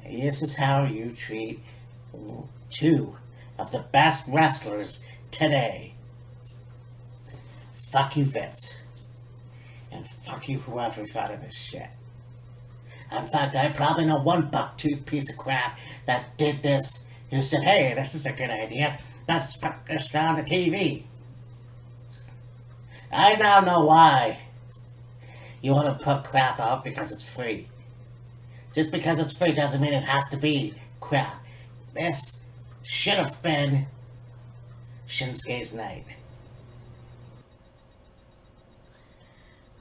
This is how you treat two of the best wrestlers today. Fuck you, Vince. And fuck you, whoever thought of this shit. In fact, I probably know one buck-toothed piece of crap that did this who said, hey, this is a good idea. Let's put this on the TV. I now know why you want to put crap out because it's free. Just because it's free doesn't mean it has to be crap. This should have been Shinsuke's night.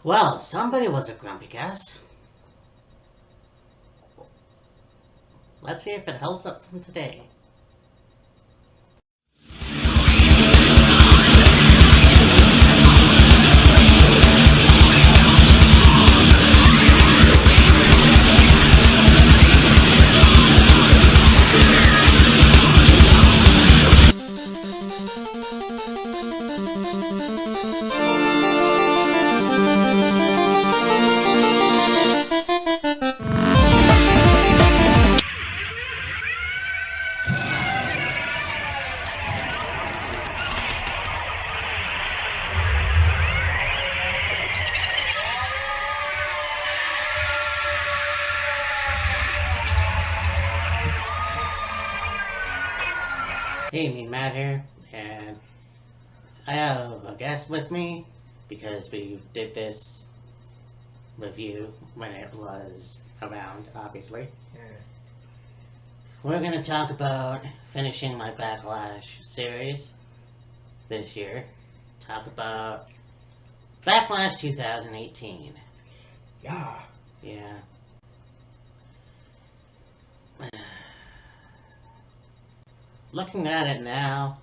Well, somebody was a grumpy guess. Let's see if it holds up from today. Hey, me Matt here, and I have a guest with me because we did this review when it was around, obviously. Yeah. We're going to talk about finishing my Backlash series this year. Talk about Backlash 2018. Yeah. Yeah. Looking at it now,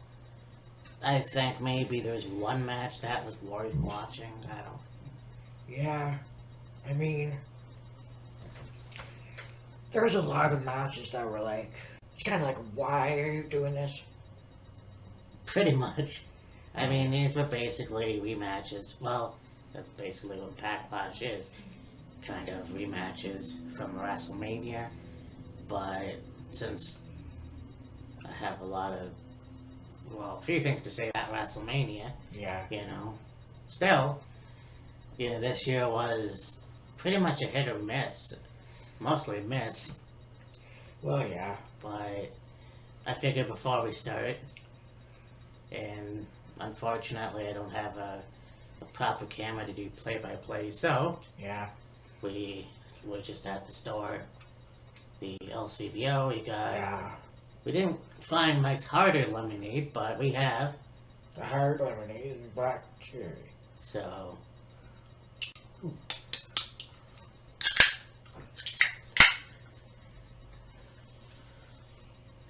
I think maybe there's one match that was worth watching. I don't. Yeah. I mean, there's a lot of matches that were like, it's kind of like, why are you doing this? Pretty much. I mean, these were basically rematches. Well, that's basically what Backlash is. Kind of rematches from WrestleMania. But since I have a lot of, well, a few things to say about WrestleMania, Yeah. you know, still, yeah, this year was pretty much a hit or miss. Mostly miss. Well, yeah. But I figured before we start, and unfortunately I don't have a proper camera to do play-by-play, so Yeah. we were just at the store, the LCBO, we got, Yeah. we didn't find Mike's Harder lemonade, but we have, The hard lemonade and black cherry. so,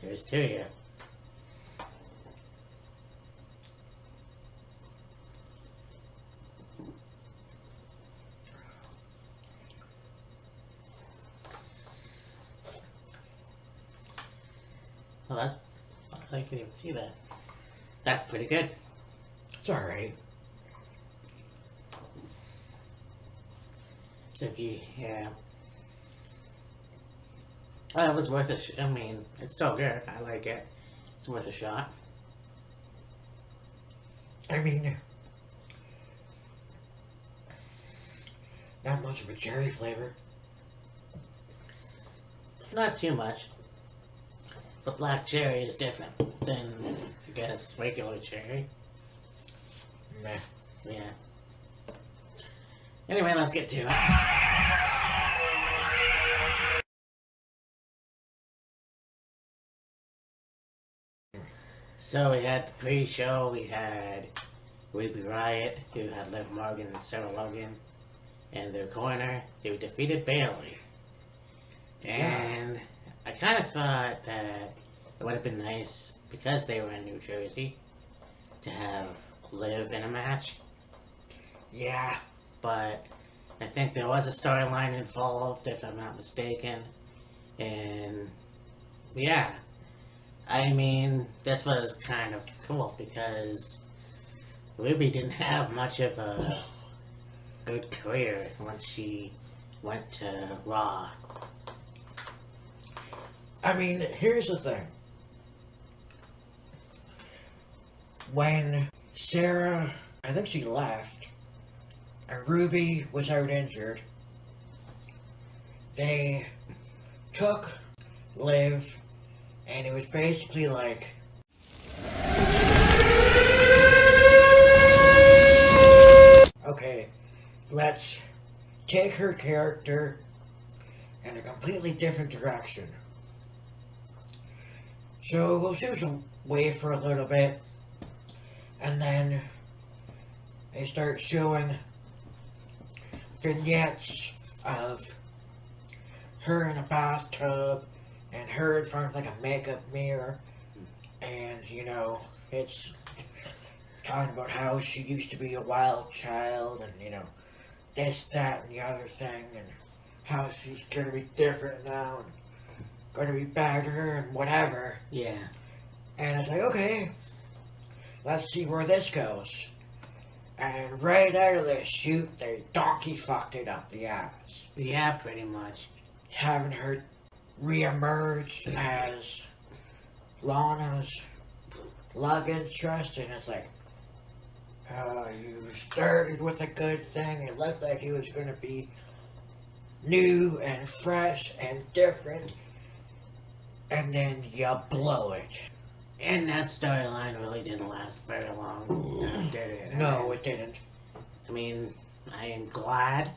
here's to you. Well, that's, I can even see that. That's pretty good. It's alright. So if you, yeah. Well, it was worth I mean, it's still good. I like it. It's worth a shot. I mean, not much of a cherry flavor. Not too much. But black cherry is different than, I guess, regular cherry. Meh. Yeah. Anyway, let's get to it. So we had the pre-show, we had Ruby Riott, who had Liv Morgan and Sarah Logan in their corner, who defeated Bayley. And I kind of thought that it would have been nice, because they were in New Jersey, to have Liv in a match. Yeah. But I think there was a storyline involved, if I'm not mistaken. And yeah, I mean, this was kind of cool because Ruby didn't have much of a good career once she went to Raw. I mean, here's the thing. When Sarah, I think she left, and Ruby was out injured, they took Liv, and it was basically like, okay, let's take her character in a completely different direction. So she was away for a little bit, and then they start showing vignettes of her in a bathtub and her in front of like a makeup mirror, and it's talking about how she used to be a wild child, and this, that, and the other thing, and how she's gonna be different now and gonna be better and whatever. Yeah. And it's like, okay, let's see where this goes. And right out of the chute, they donkey fucked it up the ass. Yeah, pretty much. Having her re-emerge as Lana's love interest, and it's like, you started with a good thing. It looked like it was going to be new and fresh and different, and then you blow it. And that storyline really didn't last very long, did it? No, it didn't. I mean, I am glad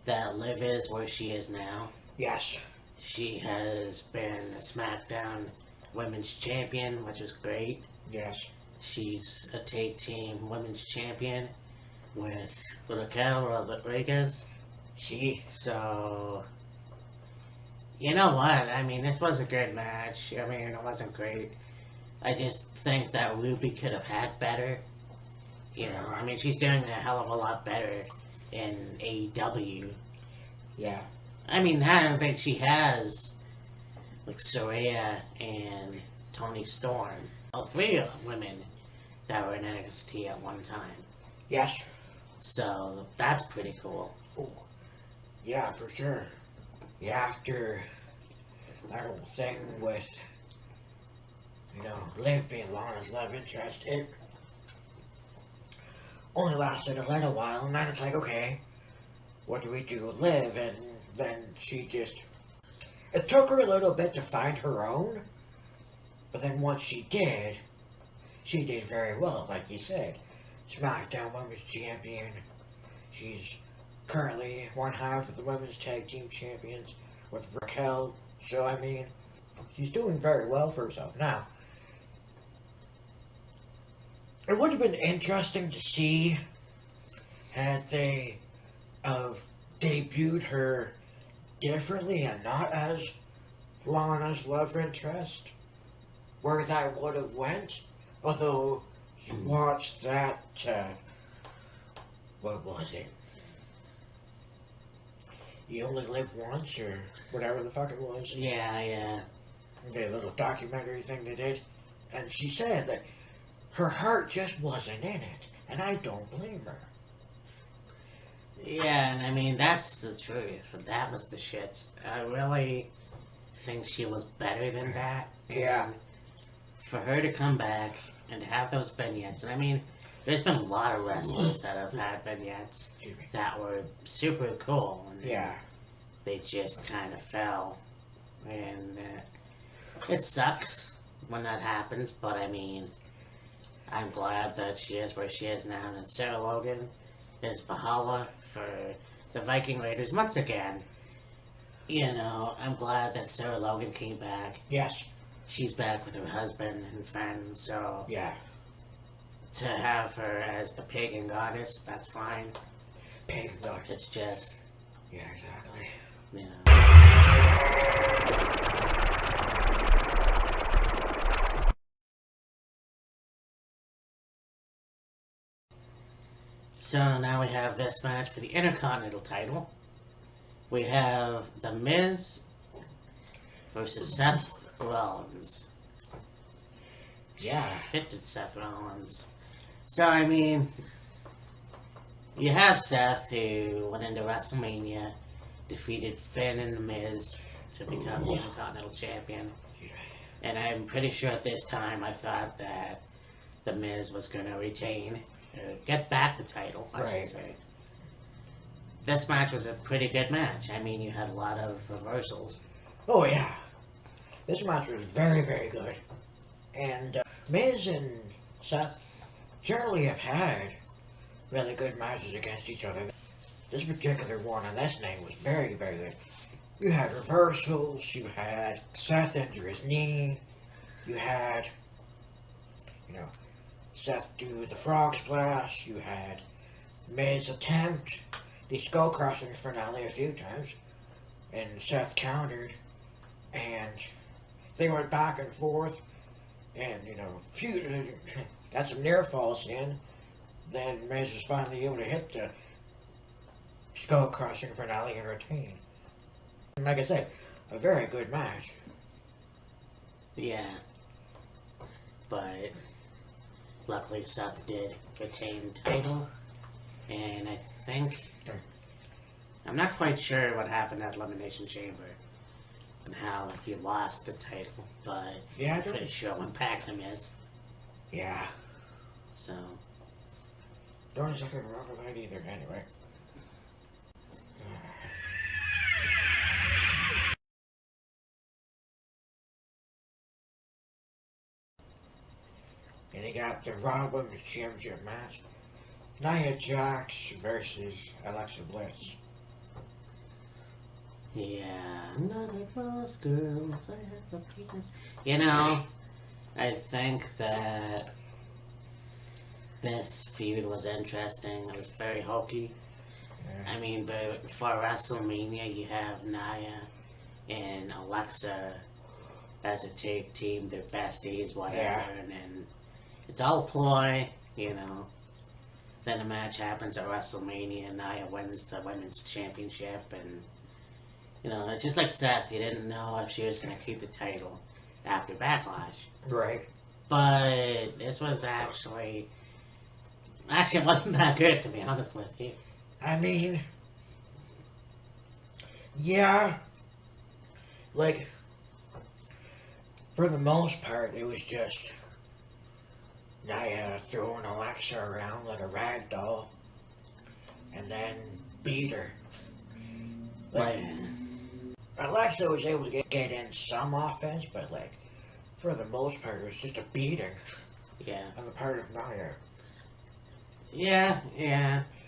that Liv is where she is now. Yes. She has been a SmackDown Women's Champion, which is great. Yes. She's a tag team Women's Champion with Raquel Rodriguez. So, you know what? I mean, this was a good match. I mean, it wasn't great. I just think that Ruby could have had better. I mean, she's doing a hell of a lot better in AEW. Yeah. I mean, I don't think she has, like, Soraya and Toni Storm. All three women that were in NXT at one time. Yes. So, that's pretty cool. Ooh. Yeah, for sure. Yeah, after that whole thing with, Liv being Lana's love interest, it only lasted a little while, and then it's like, okay, what do we do with Liv? And then she just, it took her a little bit to find her own, but then once she did very well, like you said. SmackDown Women's Champion. She's currently one half of the Women's Tag Team Champions with Raquel, so I mean, she's doing very well for herself. Now, it would have been interesting to see had they debuted her differently and not as Lana's love interest, where that would have went. Although you watched that, what was it? You Only Live Once, or whatever the fuck it was. Yeah. The little documentary thing they did. And she said that her heart just wasn't in it. And I don't blame her. Yeah, and I mean, that's the truth. That was the shits. I really think she was better than that. Yeah. And for her to come back and have those vignettes, and I mean, there's been a lot of wrestlers that have had vignettes that were super cool. And yeah. They just kind of fell. And it sucks when that happens, but I mean, I'm glad that she is where she is now. And Sarah Logan is Valhalla for the Viking Raiders once again. I'm glad that Sarah Logan came back. Yes. She's back with her husband and friends, so yeah. To have her as the pagan goddess, that's fine. Pagan goddess. It's just, yeah, exactly. So now we have this match for the Intercontinental title. We have The Miz versus Seth Rollins. Yeah. Shit did Seth Rollins. So, I mean, you have Seth, who went into WrestleMania, defeated Finn and The Miz. to become the Intercontinental Champion. And I'm pretty sure at this time I thought that The Miz was going to retain, get back the title, I should say. This match was a pretty good match. I mean, you had a lot of reversals. Oh, yeah. This match was very, very good. And Miz and Seth generally have had really good matches against each other. This particular one on this night was very, very good. You had reversals, you had Seth injure his knee, you had, Seth do the frog splash, you had Miz attempt the skull crushing finale a few times, and Seth countered, and they went back and forth, and, got some near falls in. Then Miz was finally able to hit the skull crushing finale and retain. And like I said, a very good match. Yeah. But luckily Seth did retain the title. And I think, I'm not quite sure what happened at Elimination Chamber and how he lost the title, but yeah, I'm pretty sure what Impact him is. Yeah. So. Don't exactly remember that either, anyway. And he got the Raw Women's Championship match. Nia Jax versus Alexa Bliss. Yeah, I'm not like most girls, I have a penis. I think that this feud was interesting. It was very hokey. Yeah. I mean, but for WrestleMania, you have Nia and Alexa as a tag team, their besties, whatever, and then it's all ploy, Then a match happens at WrestleMania, Nia wins the Women's Championship, and, it's just like Seth, you didn't know if she was going to keep the title after Backlash. Right. But this was actually, it wasn't that good, to be honest with you. I mean, yeah, like, for the most part, it was just Nia throwing Alexa around like a rag doll, and then beat her. Like, Alexa was able to get in some offense, but, like, for the most part, it was just a beating. Yeah. On the part of Nia. Yeah.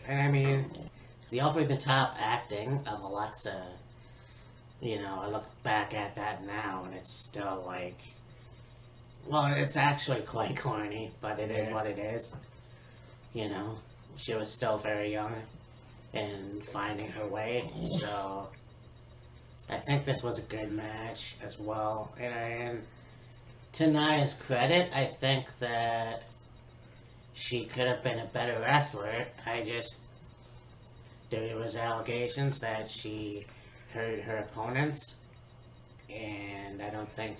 And I mean, the over-the-top acting of Alexa, I look back at that now, and it's still like, well, it's actually quite corny, but it is what it is. She was still very young and finding her way, so I think this was a good match as well. And to Nia's credit, I think that she could have been a better wrestler. There was allegations that she hurt her opponents, and I don't think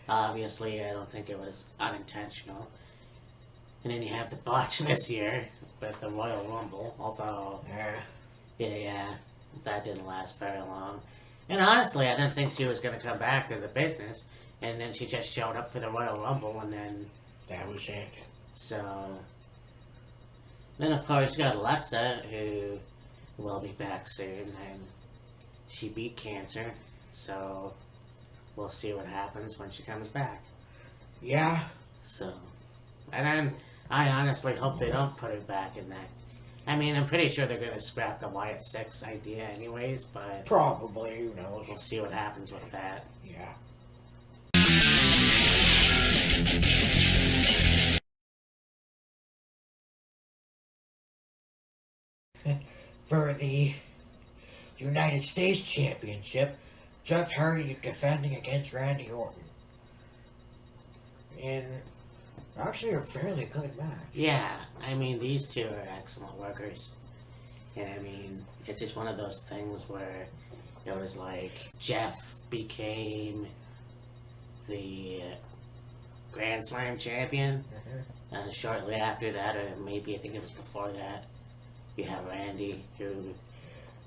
it was unintentional. And then you have the botch this year with the Royal Rumble, although, that didn't last very long. And honestly, I didn't think she was going to come back to the business, and then she just showed up for the Royal Rumble, and then that was it. So, then of course you got Alexa, who will be back soon, and she beat cancer, so we'll see what happens when she comes back. Yeah. So, and I honestly hope they don't put her back in that. I mean, I'm pretty sure they're going to scrap the Wyatt 6 idea anyways, but probably, who knows. We'll see what happens with that. Yeah. For the United States Championship, Jeff Hardy defending against Randy Orton. In actually a fairly good match. Yeah, I mean, these two are excellent workers. And I mean, it's just one of those things where it was like Jeff became the Grand Slam champion. Shortly after that, or maybe I think it was before that, you have Randy, who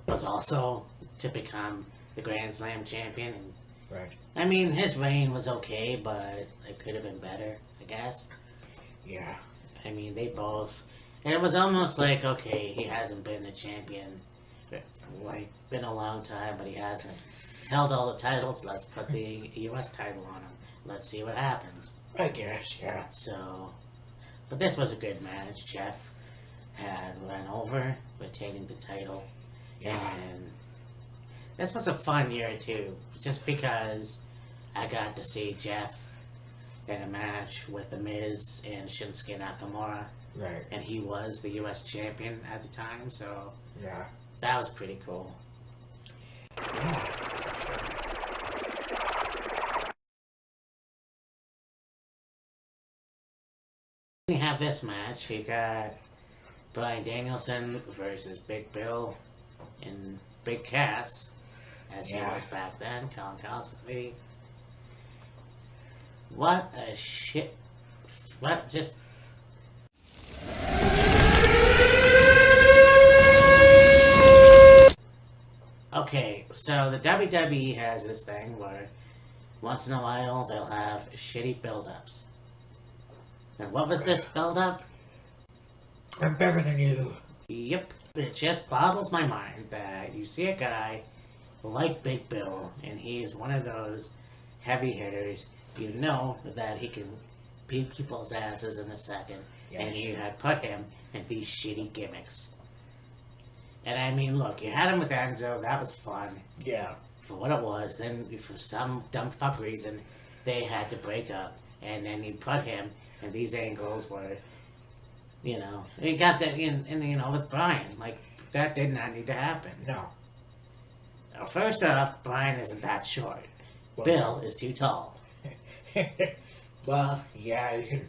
was also to become the Grand Slam champion, and Right. I mean, his reign was okay, but it could have been better, I guess. Yeah. I mean, they both. It was almost like, okay, he hasn't been a champion, like, been a long time, but he hasn't held all the titles. Let's put the U.S. title on him. Let's see what happens. I guess, yeah. So, but this was a good match. Jeff had run over, retaining the title. Yeah. And this was a fun year, too, just because I got to see Jeff in a match with The Miz and Shinsuke Nakamura. Right. And he was the U.S. champion at the time, so Yeah. that was pretty cool. Yeah. We have this match. We got Bryan Danielson versus Big Bill and Big Cass, as he Yeah. was back then, Colin Cassidy. What a shit. What just. Okay, so the WWE has this thing where once in a while they'll have shitty build-ups. And what was this build-up? I'm better than you. Yep. It just boggles my mind that you see a guy like Big Bill, and he's one of those heavy hitters. You know that he can beat people's asses in a second, and you had put him in these shitty gimmicks. And I mean, look, you had him with Enzo, that was fun Yeah. for what it was. Then, for some dumb fuck reason, they had to break up, and then you put him in these angles where, you know, you got that you know, with Bryan, like, that did not need to happen. No. Now, first off, Bryan isn't that short. Well, Bill is too tall. Well, yeah, you can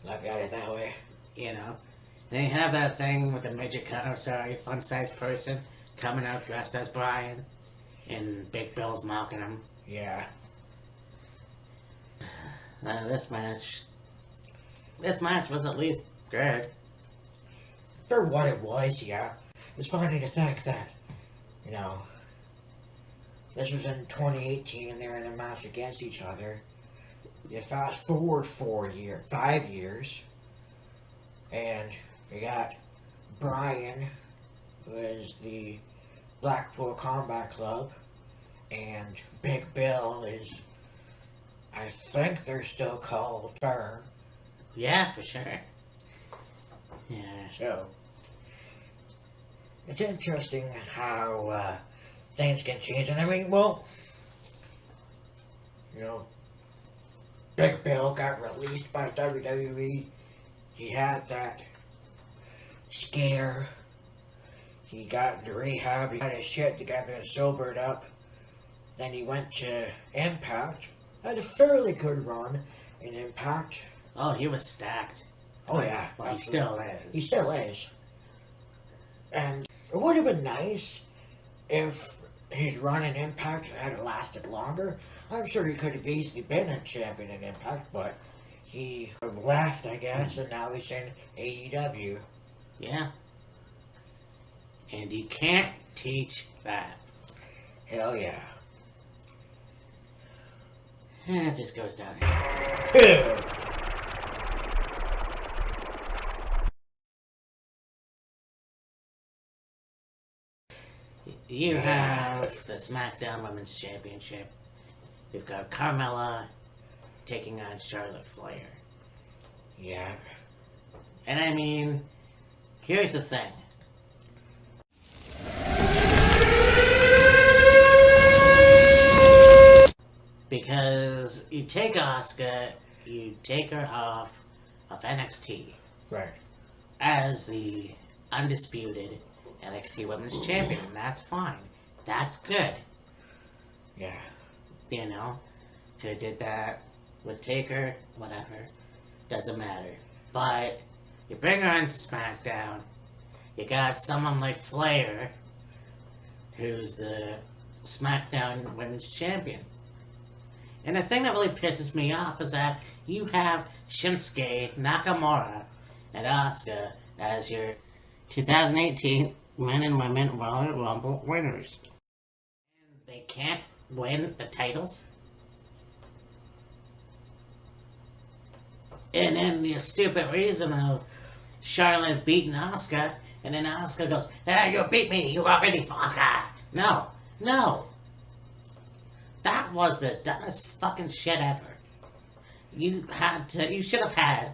look at it that way. You know, they have that thing with the midget fun-sized person coming out dressed as Bryan, and Big Bill's mocking him. Yeah. This match was at least good. For what it was, yeah. It's funny to think that, you know, this was in 2018 and they're in a match against each other. You fast forward 5 years, and you got Bryan, who is the Blackpool Combat Club, and Big Bill is, I think they're still called Firm. Yeah, for sure. Yeah. So, it's interesting how things can change. And I mean, well, you know, Big Bill got released by WWE. He had that scare. He got into rehab. He got his shit together and sobered up. Then he went to Impact. Had a fairly good run in Impact. Oh, he was stacked. Oh, yeah. Well, he still is. He still is. And it would have been nice if his run in Impact had lasted longer. I'm sure he could have easily been a champion in Impact, but he left, I guess, and now he's in AEW. Yeah. And you can't teach that. Hell yeah. It just goes down. You have the SmackDown Women's Championship. You've got Carmella taking on Charlotte Flair. Yeah. And I mean, here's the thing. Because you take Asuka, you take her off of NXT Right. as the undisputed NXT Women's Champion, and that's fine. That's good. Yeah. You know, could have did that with Taker, whatever. Doesn't matter. But you bring her into SmackDown. You got someone like Flair, who's the SmackDown Women's Champion. And the thing that really pisses me off is that you have Shinsuke Nakamura and Asuka as your 2018 Men and Women Royal Rumble winners. And they can't win the titles? And then the stupid reason of Charlotte beating Asuka, and then Asuka goes, "Ah, you beat me, you are ready for Asuka." No, no. That was the dumbest fucking shit ever. You should have had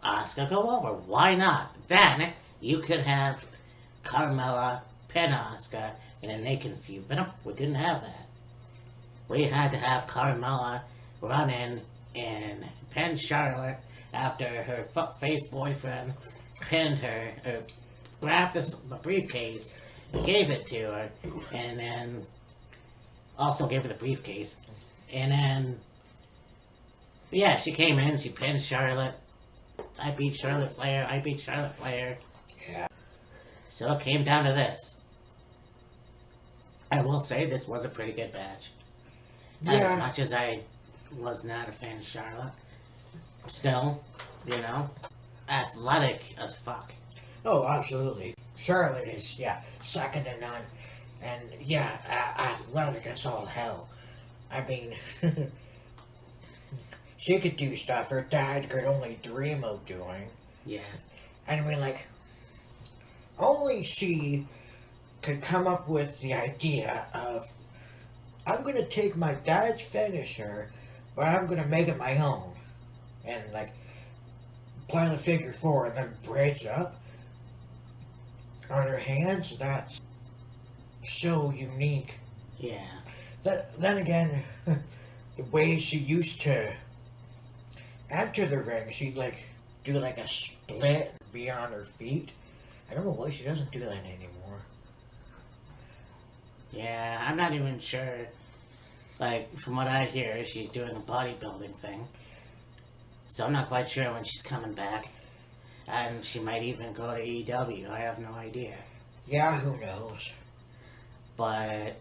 Asuka go over. Why not? Then you could have Carmella pin Asuka in a naked feud. But no, we couldn't have that. We had to have Carmella run in and pin Charlotte after her fuck-faced boyfriend pinned her, or grabbed the briefcase, gave it to her, and then also gave her the briefcase. And then, yeah, she came in, she pinned Charlotte. I beat Charlotte Flair. Yeah. So it came down to this. I will say this was a pretty good match. Yeah. As much as I was not a fan of Charlotte, still, athletic as fuck. Oh, absolutely. Charlotte is, second to none. And, athletic as all hell. I mean, she could do stuff her dad could only dream of doing. Yeah. And I mean, like, only she could come up with the idea of, I'm going to take my dad's finisher, but I'm going to make it my own. And, like, plan the figure 4 and then bridge up on her hands. That's so unique. Yeah. Then again, the way she used to enter the ring, she'd, like, do, like, a split, be on her feet. I don't know why she doesn't do that anymore. Yeah, I'm not even sure. Like, from what I hear, she's doing a bodybuilding thing. So I'm not quite sure when she's coming back. And she might even go to AEW. I have no idea. Yeah, who knows? But...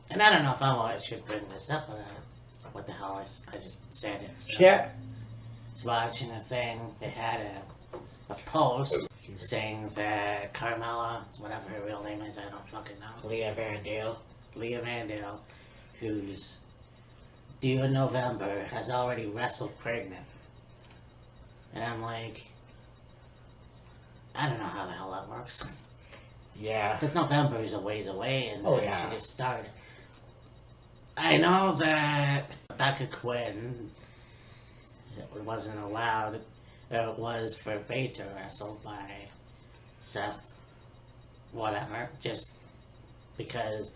And I don't know if I should bring this up, but what the hell, I just said it. So. Yeah. I was watching a thing. They had a post saying that Carmella, whatever her real name is, I don't fucking know. Leah Vandale, who's due in November, has already wrestled pregnant. And I'm like, I don't know how the hell that works. Yeah. Because November is a ways away, and she just started. I know that Becca Quinn wasn't allowed. It was forbade to wrestle by Seth, whatever, just because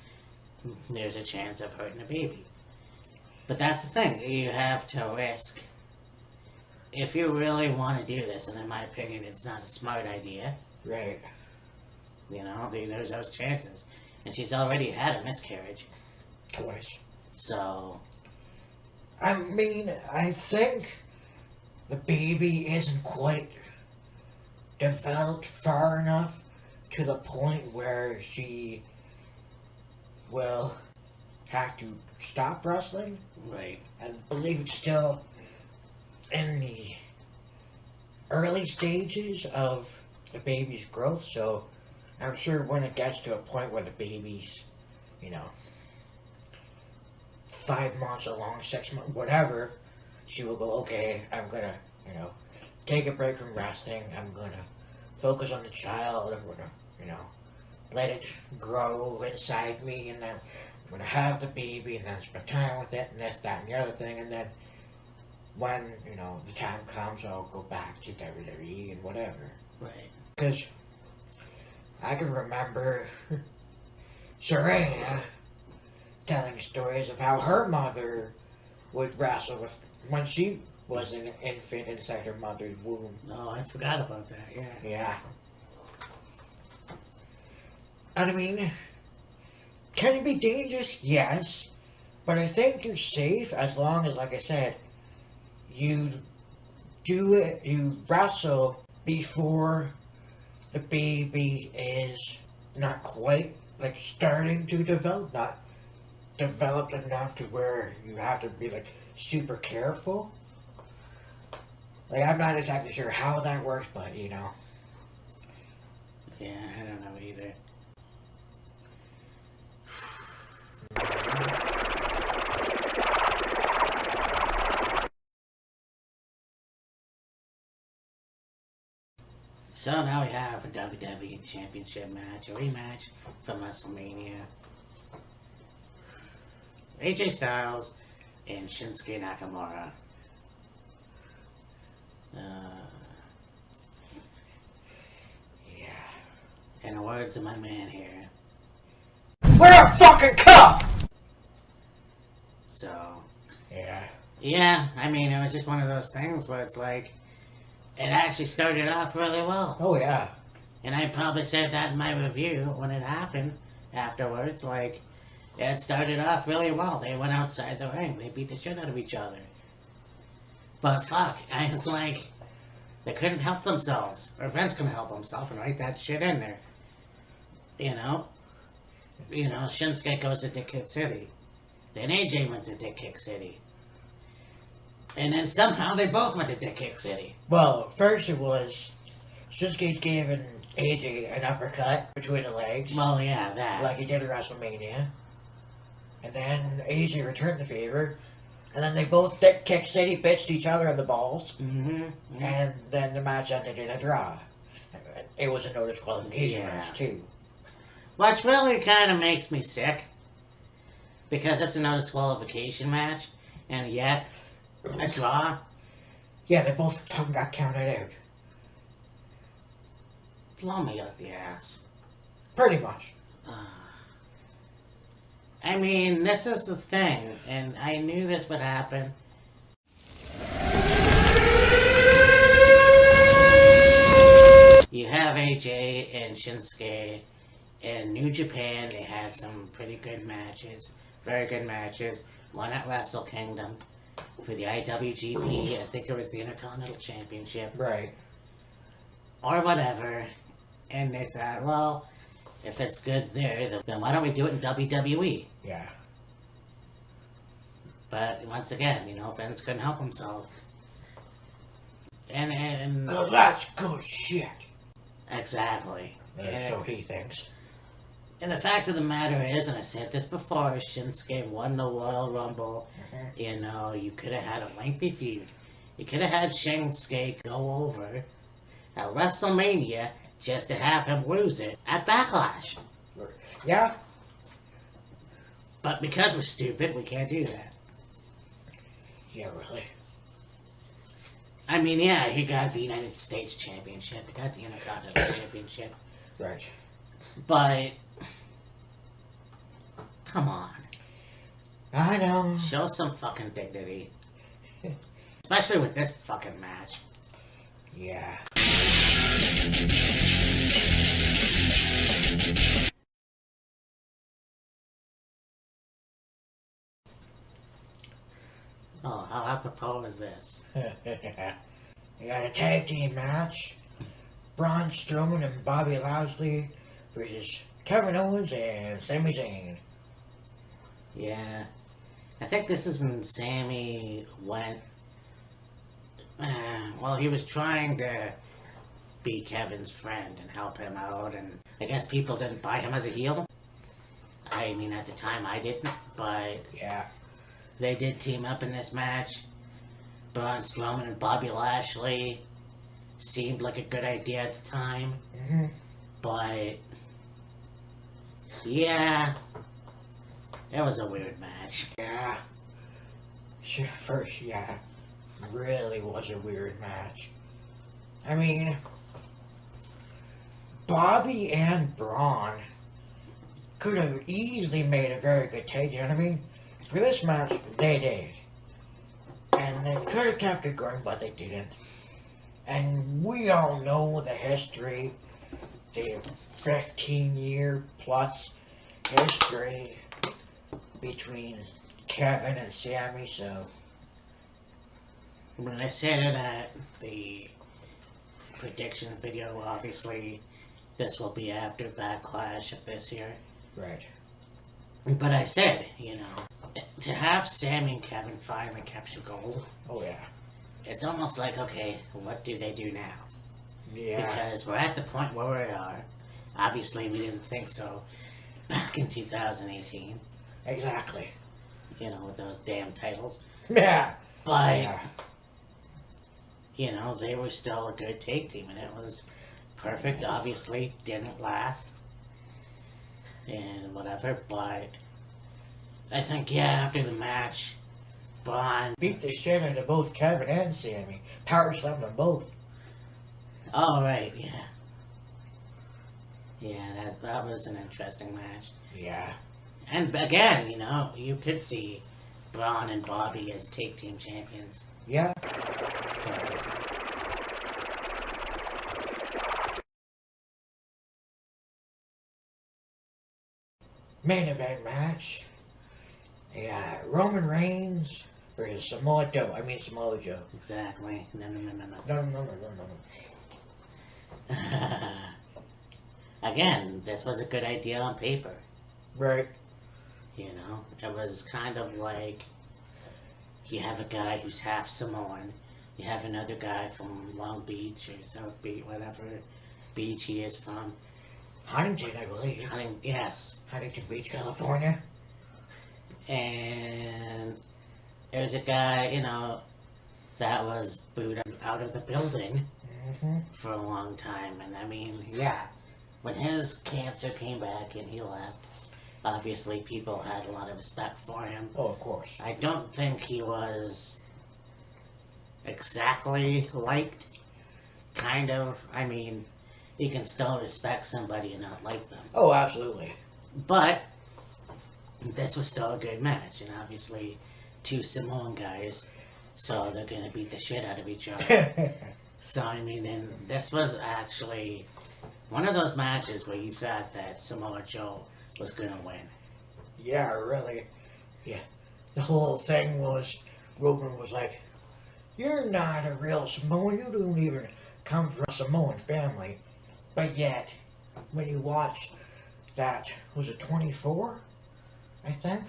there's a chance of hurting a baby. But that's the thing, you have to risk. If you really want to do this, and in my opinion it's not a smart idea. Right. There's those chances. And she's already had a miscarriage. Twice. So... I mean, I think the baby isn't quite developed far enough to the point where she will have to stop wrestling. Right. I believe it's still in the early stages of the baby's growth, so I'm sure when it gets to a point where the baby's, 5 months along, 6 months, whatever, she will go, okay, I'm gonna, take a break from wrestling, I'm gonna focus on the child, I'm gonna, let it grow inside me, and then I'm gonna have the baby, and then spend time with it, and this, that, and the other thing, and then when, the time comes, I'll go back to WWE and whatever. Right. Because I can remember Saraya telling stories of how her mother would wrestle with when she was an infant inside her mother's womb. Oh, I forgot about that, yeah. Yeah. And I mean, can it be dangerous? Yes. But I think you're safe as long as, like I said, you wrestle before the baby is not quite, like, starting to develop, not developed enough to where you have to be, like, super careful. Like, I'm not exactly sure how that works, but, Yeah, I don't know either. So now we have a WWE Championship match, a rematch from WrestleMania. AJ Styles and Shinsuke Nakamura. Yeah. In the words of my man here. We're a fucking cup! So. Yeah. Yeah, I mean, it was just one of those things where it's like, it actually started off really well. Oh, yeah. And I probably said that in my review when it happened afterwards. Like, it started off really well. They went outside the ring. They beat the shit out of each other. But fuck, it's like, they couldn't help themselves. Or Vince couldn't help himself and write that shit in there. You know? Shinsuke goes to Dick Kick City. Then AJ went to Dick Kick City. And then somehow they both went to Dick Kick City. Well, first it was Shinsuke giving AJ an uppercut between the legs. Well, yeah, that. Like he did at WrestleMania. And then AJ returned the favor. And then they both Dick Kick City bitched each other in the balls. Mm-hmm. And then the match ended in a draw. It was a no disqualification match, too. Which really kind of makes me sick. Because it's a no disqualification match. And yet, a draw. Yeah, they both got counted out. Blow me up the ass. Pretty much. I mean, this is the thing, and I knew this would happen. You have AJ and Shinsuke in New Japan. They had some pretty good matches, very good matches. One at Wrestle Kingdom for the IWGP. I think it was the Intercontinental Championship. Right. Or whatever. And they thought, well, if it's good there, then why don't we do it in WWE? Yeah. But once again, Vince couldn't help himself. And Well, that's good shit. Exactly. So he thinks. And the fact of the matter is, and I said this before, Shinsuke won the Royal Rumble. Mm-hmm. You could have had a lengthy feud. You could have had Shinsuke go over at WrestleMania just to have him lose it at BACKLASH. Yeah. But because we're stupid, we can't do that. Yeah, really. I mean, yeah, he got the United States Championship. He got the Intercontinental Championship. Right. But, come on. I know. Show some fucking dignity. Especially with this fucking match. Yeah. Oh, how apropos is this? You got a tag team match. Braun Strowman and Bobby Lashley versus Kevin Owens and Sami Zayn. Yeah. I think this is when Sammy went... well, he was trying to be Kevin's friend and help him out, and I guess people didn't buy him as a heel. I mean, at the time I didn't, but... Yeah. They did team up in this match. Braun Strowman and Bobby Lashley seemed like a good idea at the time. Mm-hmm. But, yeah, it was a weird match. Yeah. First, yeah. Really was a weird match. I mean, Bobby and Braun could have easily made a very good tag, you know what I mean? For this match, they did. And they could have kept it going, but they didn't. And we all know the history, the 15-year plus history between Kevin and Sammy, so... When I said it at the prediction video, obviously, this will be after Backlash of this year. Right. But I said, to have Sammy and Kevin finally capture gold, Oh, yeah. it's almost like, okay, what do they do now? Yeah. Because we're at the point where we are. Obviously, we didn't think so back in 2018. Exactly. With those damn titles. Yeah. But, Yeah. they were still a good tag team, and it was perfect, obviously, didn't last. And whatever, but I think, yeah, after the match, Braun. Beat the shit out of both Kevin and Sammy. Power slammed them both. Oh, right, yeah. Yeah, that was an interesting match. Yeah. And again, you know, you could see Braun and Bobby as tag team champions. Yeah. Main event match. Yeah, Roman Reigns versus Samoa Joe. Samoa Joe. Exactly. No. No. Again, this was a good idea on paper. Right. You know, it was kind of like you have a guy who's half Samoan, you have another guy from Long Beach or South Beach, whatever beach he is from. Huntington, I believe. Yes. Huntington Beach, California. And there's a guy, you know, that was booed out of the building for a long time. And I mean, yeah, when his cancer came back and he left, obviously people had a lot of respect for him. Oh, of course. I don't think he was exactly liked. Kind of. I mean, you can still respect somebody and not like them. Oh, absolutely. But this was still a good match, and obviously two Samoan guys, so they're gonna beat the shit out of each other. So I mean, then this was actually one of those matches where you thought that Samoa Joe was gonna win. Yeah, really. Yeah. The whole thing was, Roman was like, "You're not a real Samoan. You don't even come from a Samoan family." But yet, when you watch that, was it 24? I think?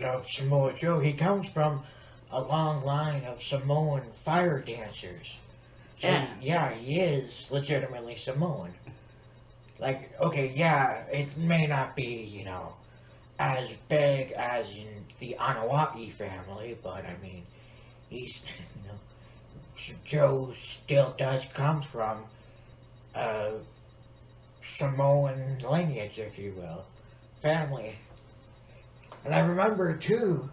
Of Samoa Joe, he comes from a long line of Samoan fire dancers. So, yeah, he is legitimately Samoan. Like, okay, yeah, it may not be, you know, as big as in the Anawai family, but I mean, he's, you know, Joe still does come from Samoan lineage, if you will, family. And I remember too,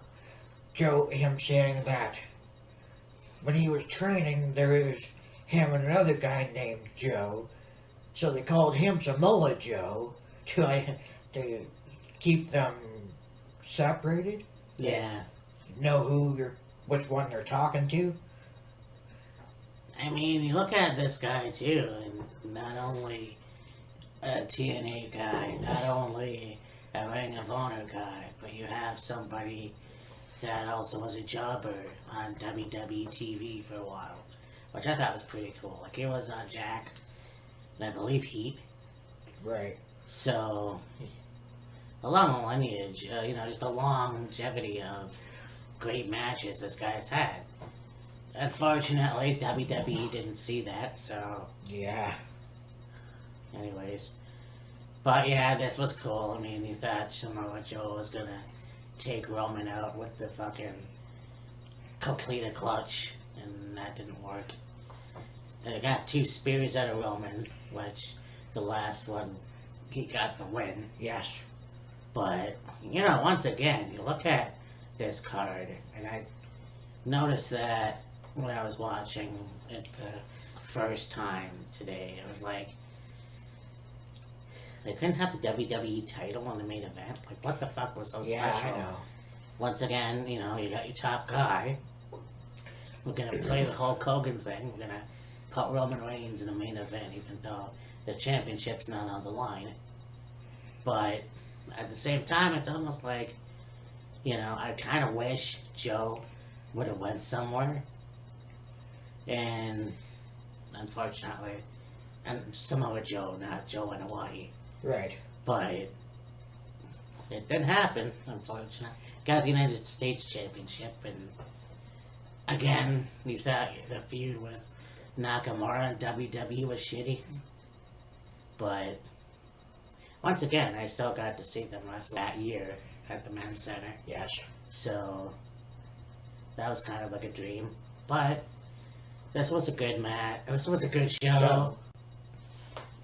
him saying that when he was training, there was him and another guy named Joe, so they called him Samoa Joe to keep them separated. Yeah. Know which one they're talking to. I mean, you look at this guy too, and not only a TNA guy, not only a Ring of Honor guy, but you have somebody that also was a jobber on WWE TV for a while, which I thought was pretty cool. Like, he was on Jacked, and I believe Heat. Right. So, a long lineage, you know, just a longevity of great matches this guy's had. Unfortunately, WWE didn't see that, so... Yeah. Anyways. But yeah, this was cool. I mean, you thought Samoa Joe was gonna take Roman out with the fucking complete a clutch, and that didn't work. And they got 2 spears out of Roman, which the last one, he got the win. Yes. But, you know, once again, you look at this card, and I noticed that when I was watching it the first time today, it was like, they couldn't have the WWE title on the main event. Like, what the fuck was so special? I know. Once again, you know, you got your top guy. We're gonna play the Hulk Hogan thing. We're gonna put Roman Reigns in the main event, even though the championship's not on the line. But at the same time, it's almost like, you know, I kind of wish Joe would have went somewhere. And unfortunately, and Samoa Joe, not Joe in Hawaii. Right. But it didn't happen, unfortunately. Got the United States Championship, and again, you thought the feud with Nakamura and WWE was shitty. But once again, I still got to see them wrestle that year at the Men's Center. Yes. So that was kind of like a dream. But this was a good match. This was a good show.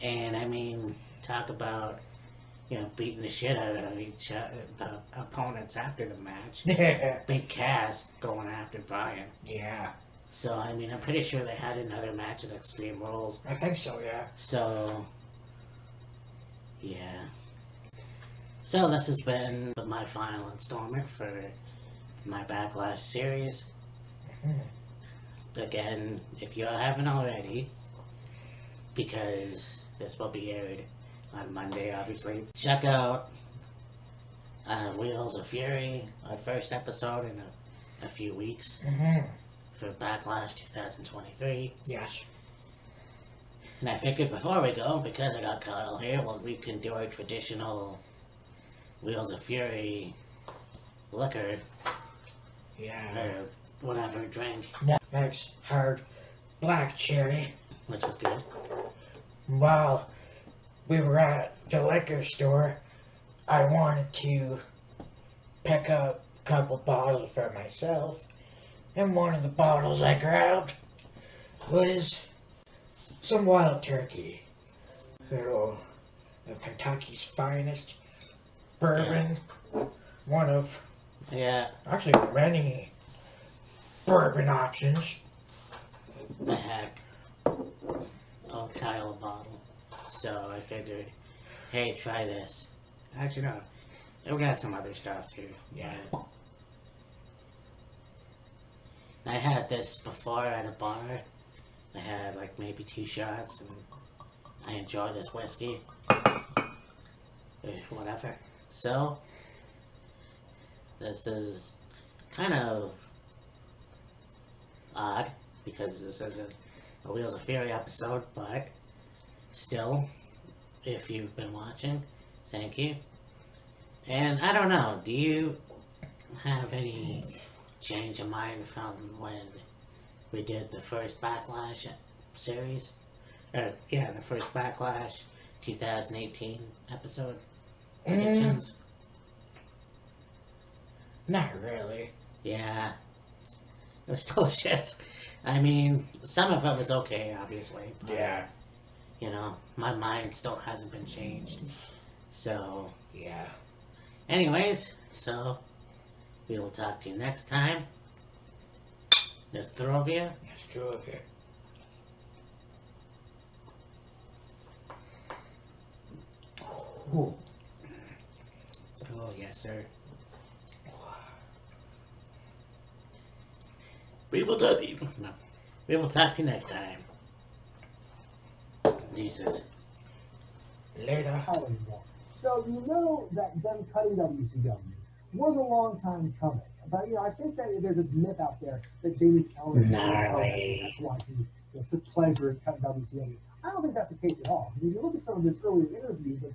And I mean, talk about, you know, beating the shit out of each the opponents after the match. Big Cass going after Brian. Yeah. So I mean, I'm pretty sure they had another match at Extreme Rules. I think so, yeah. So yeah. So this has been my final installment for my Backlash series. Again, if you haven't already, because this will be aired on Monday, obviously, check out Wheels of Fury, our first episode in a few weeks for Backlash 2023. Yes. And I figured before we go, because I got Kyle here, well, we can do our traditional Wheels of Fury liquor Yeah. or whatever drink, Nice hard black cherry. which is good. While we were at the liquor store, I wanted to pick up a couple bottles for myself. And one of the bottles I grabbed was some Wild Turkey. Little of Kentucky's finest bourbon. One of Yeah, actually many bourbon options. I had Kyle a bottle, so I figured, hey, try this. Actually, no, we got some other stuff too. Yeah. I had this before at a bar. I had like maybe 2 shots, and I enjoy this whiskey. Whatever. So, this is kind of odd because this isn't a Wheels of Fury episode, but still, if you've been watching, thank you. And I don't know, do you have any change of mind from when we did the first Backlash series? The first Backlash 2018 episode predictions? Not really. Yeah. It was still shit. I mean, some of it was okay, obviously. But, Yeah. you know, my mind still hasn't been changed. So, Yeah. anyways, so we will talk to you next time. There's 3 of you. That's true of you. Ooh. Oh, yes, sir. We will talk to you. No. We will talk to you next time. Jesus. Later. So you know that them cutting WCW was a long time coming. But I think that there's this myth out there that Jamie Keller Gnarly. that's why he took pleasure in cutting WCW. I don't think that's the case at all. Because if you look at some of his earlier interviews, like